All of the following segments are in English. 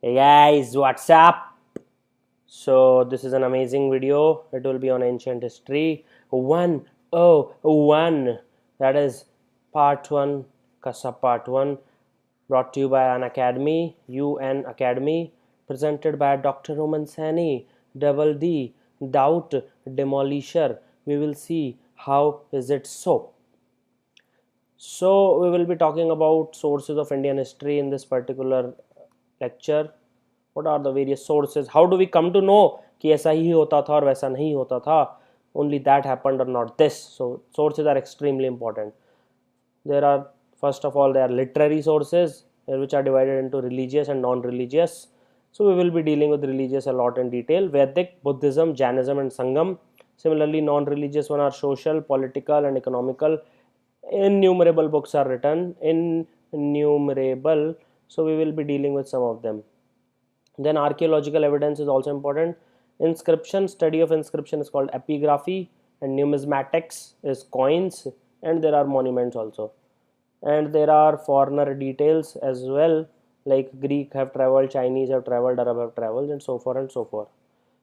Hey guys, what's up? So this is an amazing video. It will be on ancient history 101. That is part 1, Kasab part 1, brought to you by an academy, UN Academy, presented by Dr. Roman Sani, Double D, Doubt Demolisher. We will see how is it so. So we will be talking about sources of Indian history in this particular lecture. What are the various sources? How do we come to know कि ऐसा ही होता था और वैसा नहीं होता था? Only that happened or not this. So sources are extremely important. There are, first of all, there are literary sources which are divided into religious and non-religious. So we will be dealing with religious a lot in detail. Vedic, Buddhism, Jainism and Sangam. Similarly, non-religious one are social, political and economical. Innumerable books are written. Innumerable. So we will be dealing with some of them. Then archaeological evidence is also important. Inscription, study of inscription is called epigraphy, and numismatics is coins, and there are monuments also. And there are foreigner details as well, like Greek have traveled, Chinese have traveled, Arab have traveled, and so forth and so forth.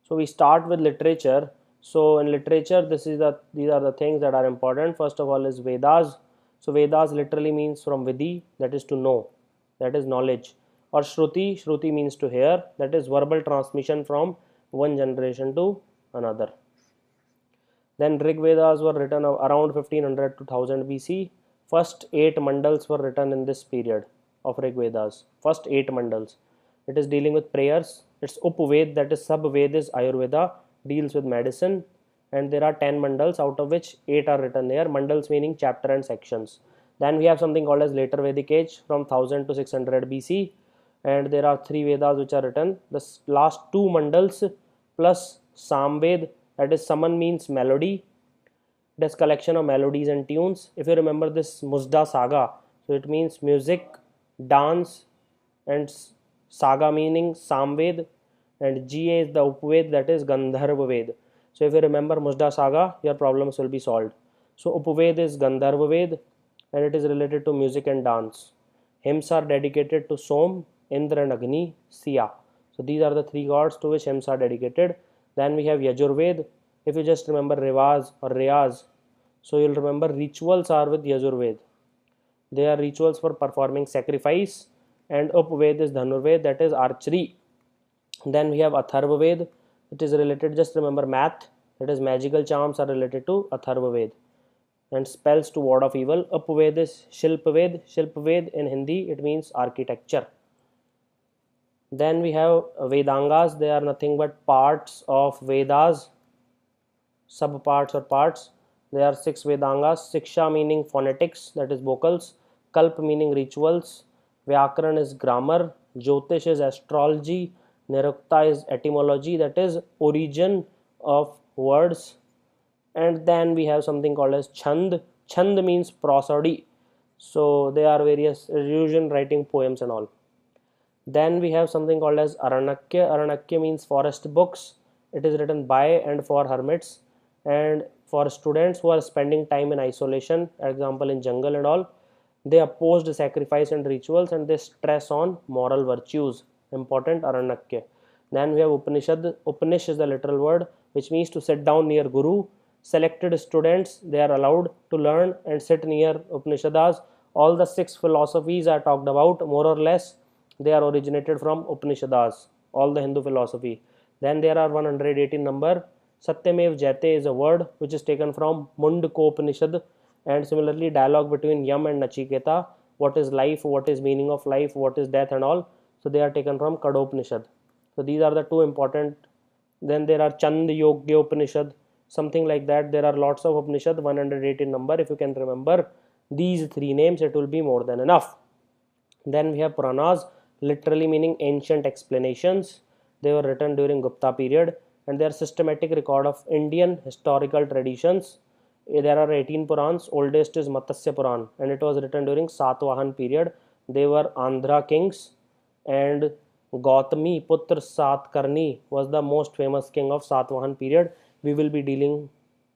So we start with literature. So in literature, these are the things that are important. First of all is Vedas. So Vedas literally means from Vidhi, that is to know, that is knowledge. Or Shruti, Shruti means to hear, that is verbal transmission from one generation to another. Then Rig Vedas were written around 1500 to 1000 BC. First 8 mandals were written in this period of Rig Vedas. First 8 mandals. It is dealing with prayers. It's Upved, that is Sub-Ved is Ayurveda, deals with medicine. And there are 10 mandals, out of which 8 are written there. Mandals meaning chapter and sections. Then we have something called as later Vedic age from 1000 to 600 BC. And there are 3 Vedas which are written. The last 2 mandals plus Samved, that is Saman means melody. It is collection of melodies and tunes. If you remember this Musda saga, so it means music, dance, and saga meaning Samved, and Ga is the Upved, that is Gandharva Ved. So if you remember Musda saga, your problems will be solved. So Upved is Gandharva Ved, and it is related to music and dance. Hymns are dedicated to Som, Indra and Agni, Sia. So these are the 3 gods to which hymns are dedicated. Then we have Yajurved. If you just remember Rivas or Riyaz, so you'll remember rituals are with Yajurved. They are rituals for performing sacrifice, and Upved is Dhanurved, that is archery. Then we have Atharvaved. It is related, just remember math, that is magical charms are related to Atharvaved. And spells to ward off evil. Upved is Shilpved. Shilpved in Hindi it means architecture. Then we have Vedangas. They are nothing but parts of Vedas, subparts or parts. There are 6 Vedangas. Siksha meaning phonetics, that is vocals. Kalp meaning rituals. Vyakaran is grammar. Jyotish is astrology. Nirukta is etymology, that is origin of words. And then we have something called as Chand. Chand means prosody. So they are various illusion writing poems and all. Then we have something called as Aranakya. Aranakya means forest books. It is written by and for hermits and for students who are spending time in isolation, example in jungle and all. They opposed sacrifice and rituals, and they stress on moral virtues. Important Aranakya. Then we have Upanishad. Upanish is the literal word which means to sit down near Guru. Selected students, they are allowed to learn and sit near Upanishads. All the 6 philosophies I talked about, more or less, they are originated from Upanishads, all the Hindu philosophy. Then there are 118 number. Satyamev Jayate is a word which is taken from Mundaka Upanishad. And similarly, dialogue between Yam and Nachiketa. What is life, what is meaning of life, what is death and all. So they are taken from Kadopanishad. So these are the 2 important. Then there are Chand Yogya Upanishad, something like that. There are lots of Upanishad, 118 number. If you can remember these 3 names, it will be more than enough. Then we have Puranas, literally meaning ancient explanations. They were written during Gupta period, and they are systematic record of Indian historical traditions. There are 18 Purans. Oldest is Matsya Puran, and it was written during Satvahan period. They were Andhra kings, and Gautami Putra Satkarni was the most famous king of Satvahan period. We will be dealing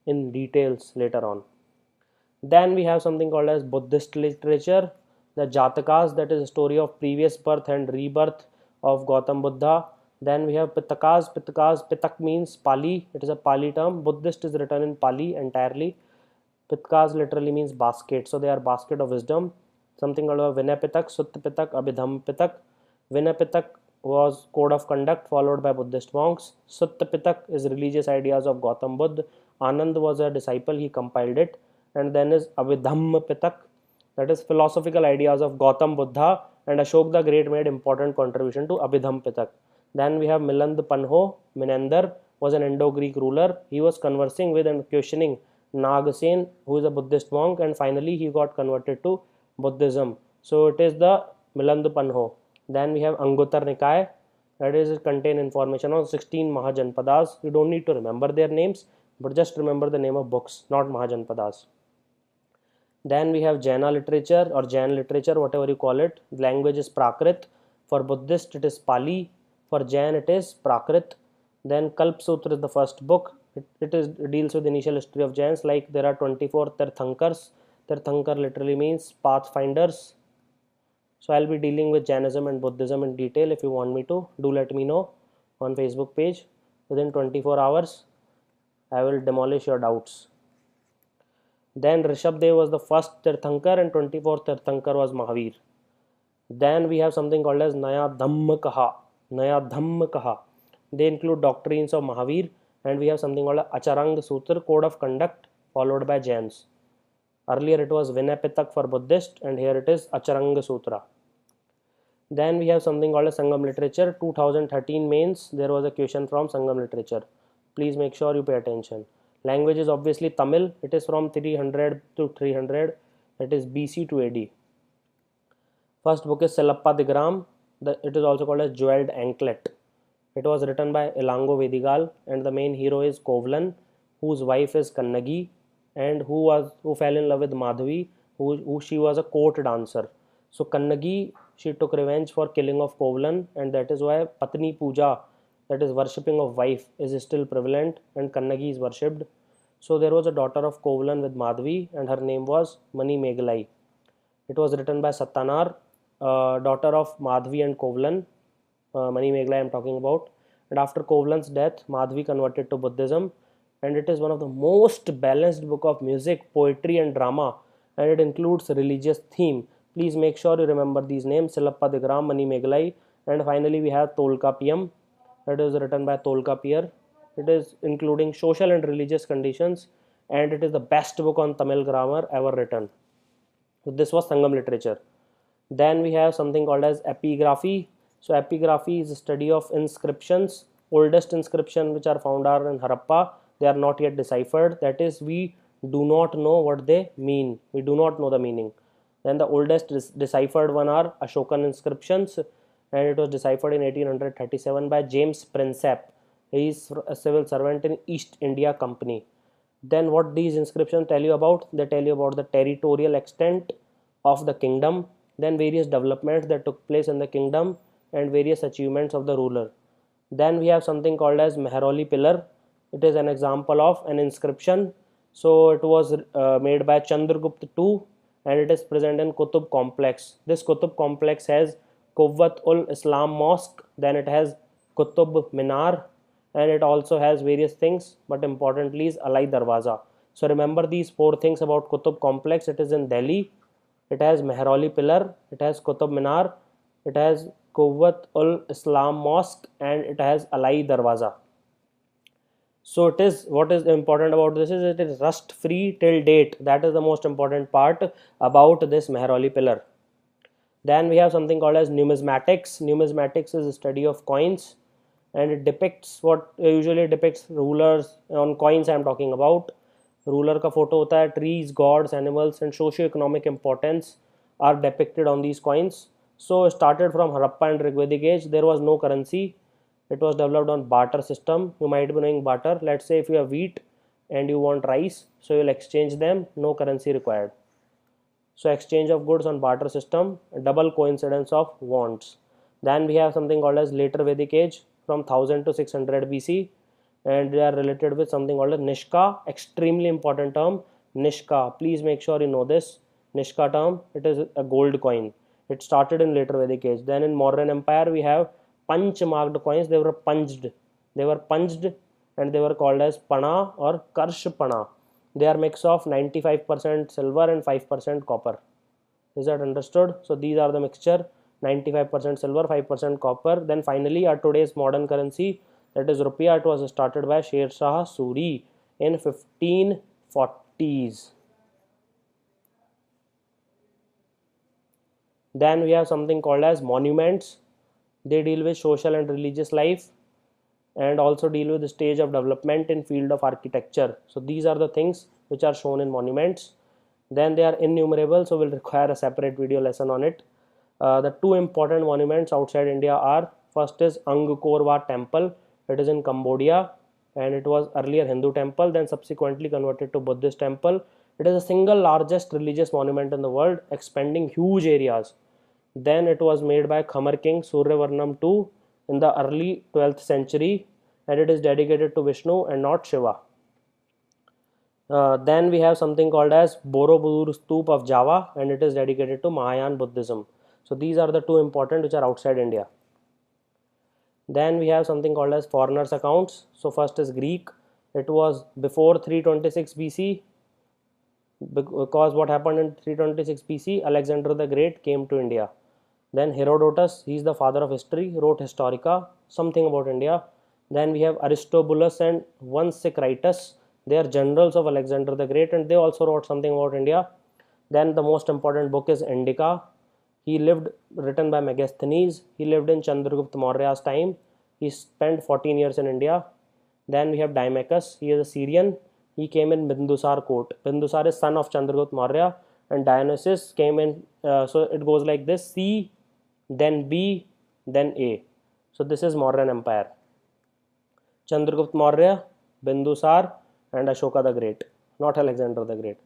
in details later on. Then we have something called as Buddhist literature. The Jatakas, that is a story of previous birth and rebirth of Gautam Buddha. Then we have Pitakas. Pitak means Pali. It is a Pali term. Buddhist is written in Pali entirely. Pitkas literally means basket. So they are basket of wisdom. Something called a Vinay Pitak, Sutta Pitak, Abhidham Pitak. Vinay Pitak was code of conduct followed by Buddhist monks. Sutta Pitak is religious ideas of Gautam Buddha. Anand was a disciple, he compiled it. And then is Abhidham Pitak, that is philosophical ideas of Gautam Buddha, and Ashok the Great made important contribution to Abhidham Pitak. Then we have Miland Panho. Menander was an Indo-Greek ruler. He was conversing with and questioning Nagasen, who is a Buddhist monk, and finally he got converted to Buddhism. So it is the Miland Panho. Then we have Angutar Nikaya, that is contain information on 16 Mahajanpadas. You don't need to remember their names, but just remember the name of books, not Mahajanpadas. Then we have Jaina literature or Jain literature, whatever you call it. The language is Prakrit. For Buddhist it is Pali. For Jain it is Prakrit. Then Kalp Sutra is the first book. It deals with initial history of Jains. Like there are 24 Tirthankars. Tirthankar literally means pathfinders. So I'll be dealing with Jainism and Buddhism in detail. If you want me to, do let me know on Facebook page. Within 24 hours, I will demolish your doubts. Then Rishabdev was the first Tirthankar and 24th Tirthankar was Mahavir. Then we have something called as Naya Dhammakaha. Naya Dhammakaha. They include doctrines of Mahavir, and we have something called Acharang Sutra, code of conduct, followed by Jains. Earlier it was Vinay Pitak for Buddhist, and here it is Acharanga Sutra. Then we have something called as Sangam literature. 2013 mains, there was a question from Sangam literature. Please make sure you pay attention. Language is obviously Tamil. It is from 300 to 300. It is BC to AD. First book is Selappa Digram. It is also called as Jeweled Anklet. It was written by Elango Vedigal, and the main hero is Kovlan, whose wife is Kannagi, and who fell in love with Madhavi, who she was a court dancer. So Kannagi, she took revenge for killing of Kovlan, and that is why Patni Puja, that is worshipping of wife, is still prevalent, and Kannagi is worshipped. So there was a daughter of Kovlan with Madhavi, and her name was Mani Meghalai. It was written by Satanar, daughter of Madhavi and Kovlan. Mani Meghalai I am talking about. And after Kovlan's death, Madhavi converted to Buddhism, and it is one of the most balanced book of music, poetry and drama, and it includes religious theme. Please make sure you remember these names: Silappa Digram, Mani Meghalai, and finally we have Tolkapiyam. It is written by Tolkapier. It is including social and religious conditions, and it is the best book on Tamil grammar ever written. So this was Sangam literature. Then we have something called as epigraphy. So epigraphy is a study of inscriptions. Oldest inscription which are found are in Harappa. They are not yet deciphered. That is, we do not know what they mean. We do not know the meaning. Then the oldest deciphered one are Ashokan inscriptions, and it was deciphered in 1837 by James Prinsep. He is a civil servant in East India Company. Then what these inscriptions tell you about? They tell you about the territorial extent of the kingdom, then various developments that took place in the kingdom, and various achievements of the ruler. Then we have something called as Mehrauli pillar. It is an example of an inscription. So it was made by Chandragupta II, and it is present in Qutub complex. This Qutub complex has Quwwat ul Islam Mosque, then it has Qutub Minar, and it also has various things, but importantly is Alai Darwaza. So remember these four things about Qutub complex. It is in Delhi. It has Mehrauli pillar, it has Qutub Minar, it has Quwwat ul Islam Mosque, and it has Alai Darwaza. So it is, what is important about this is it is rust free till date. That is the most important part about this Mehrauli pillar. Then we have something called as numismatics. Numismatics is a study of coins, and it depicts what usually depicts rulers on coins. I am talking about ruler का photo होता है, trees, gods, animals, and socio-economic importance are depicted on these coins. So started from Harappa and Rigvedic age. There was no currency. It was developed on barter system. You might be knowing barter. Let's say if you have wheat and you want rice, so you'll exchange them. No currency required. So exchange of goods on barter system, double coincidence of wants. Then we have something called as later Vedic age from 1000 to 600 BC, and they are related with something called as Nishka. Extremely important term, Nishka. Please make sure you know this Nishka term. It is a gold coin. It started in later Vedic age. Then in modern empire we have punch marked coins, they were punched. They were punched and they were called as Pana or Karsh Pana. They are mix of 95% silver and 5% copper. Is that understood? So these are the mixture, 95% silver, 5% copper. Then finally our today's modern currency, that is rupiah. It was started by Sher Shah Suri in 1540s. Then we have something called as monuments. They deal with social and religious life and also deal with the stage of development in field of architecture. So these are the things which are shown in monuments. Then they are innumerable, so we'll require a separate video lesson on it. The two important monuments outside India are, first is Angkor Wat temple. It is in Cambodia and it was earlier Hindu temple, then subsequently converted to Buddhist temple. It is the single largest religious monument in the world, expanding huge areas. Then it was made by Khmer king Suryavarnam II in the early 12th century and it is dedicated to Vishnu and not Shiva. Then we have something called as Borobudur Stoop of Java and it is dedicated to Mahayana Buddhism. So these are the two important which are outside India. Then we have something called as foreigners accounts. So first is Greek. It was before 326 BC, because what happened in 326 BC, Alexander the Great came to India. Then Herodotus, he is the father of history, wrote Historica, something about India. Then we have Aristobulus and Onesicritus. They are generals of Alexander the Great and they also wrote something about India. Then the most important book is Indica. He lived, written by Megasthenes. He lived in Chandragupta Maurya's time. He spent 14 years in India. Then we have Dimachus. He is a Syrian. He came in Bindusar court. Bindusar is son of Chandragupta Maurya and Dionysius came in. So it goes like this: C, then B, then A. So this is Mauryan Empire. Chandragupta Maurya, Bindusar and Ashoka the Great, not Alexander the Great.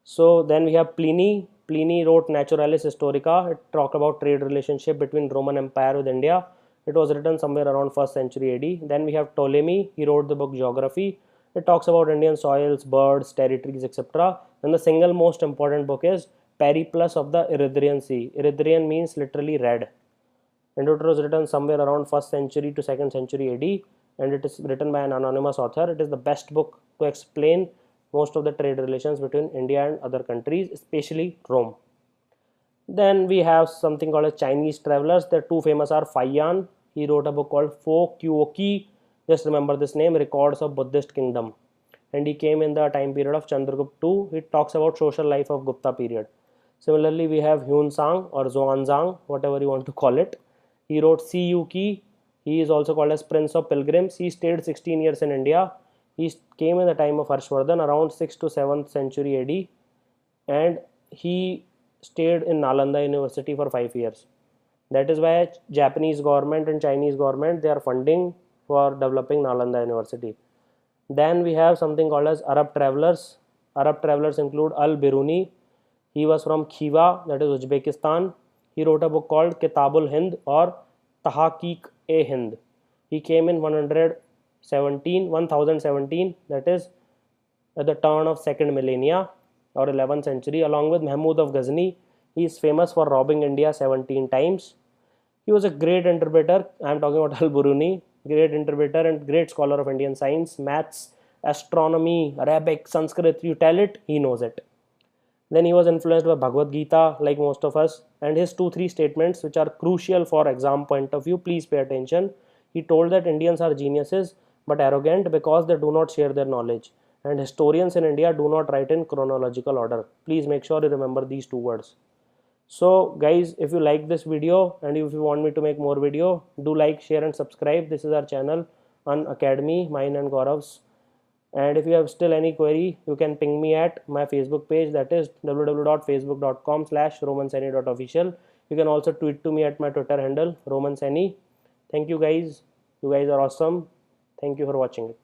So then we have Pliny. Pliny wrote Naturalis Historica. It talked about trade relationship between Roman Empire with India. It was written somewhere around 1st century AD. Then we have Ptolemy. He wrote the book Geography. It talks about Indian soils, birds, territories, etc. And the single most important book is Periplus of the Erythraean Sea. Erythraean means literally red. And it was written somewhere around 1st century to 2nd century AD. And it is written by an anonymous author. It is the best book to explain most of the trade relations between India and other countries, especially Rome. Then we have something called as Chinese travelers. The two famous are Faiyan. He wrote a book called Fo Kuoki. Just remember this name, Records of Buddhist Kingdom. And he came in the time period of Chandragupta II. He talks about social life of Gupta period. Similarly, we have Hyun Sang or Zhuanzang, whatever you want to call it. He wrote Si Yuki. He is also called as Prince of Pilgrims. He stayed 16 years in India. He came in the time of Harshvardhan around 6th to 7th century AD and he stayed in Nalanda University for 5 years. That is why Japanese government and Chinese government, they are funding for developing Nalanda University. Then we have something called as Arab travelers. Arab travelers include Al-Biruni. He was from Khiva, that is Uzbekistan. He wrote a book called Kitabul Hind or Tahqiq-e-Hind. He came in 1017, that is at the turn of 2nd millennia or 11th century, along with Mahmud of Ghazni. He is famous for robbing India 17 times. He was a great interpreter. I am talking about Al-Biruni, great interpreter and great scholar of Indian science, maths, astronomy, Arabic, Sanskrit. You tell it, he knows it. Then he was influenced by Bhagavad Gita, like most of us, and his 2-3 statements which are crucial for exam point of view. Please pay attention. He told that Indians are geniuses but arrogant because they do not share their knowledge, and historians in India do not write in chronological order. Please make sure you remember these 2 words. So guys, if you like this video and if you want me to make more video, do like, share and subscribe. This is our channel on Academy, mine and Gaurav's. And if you have still any query, you can ping me at my Facebook page, that is www.facebook.com/romansaini.official. You can also tweet to me at my Twitter handle, romansaini. Thank you guys. You guys are awesome. Thank you for watching it.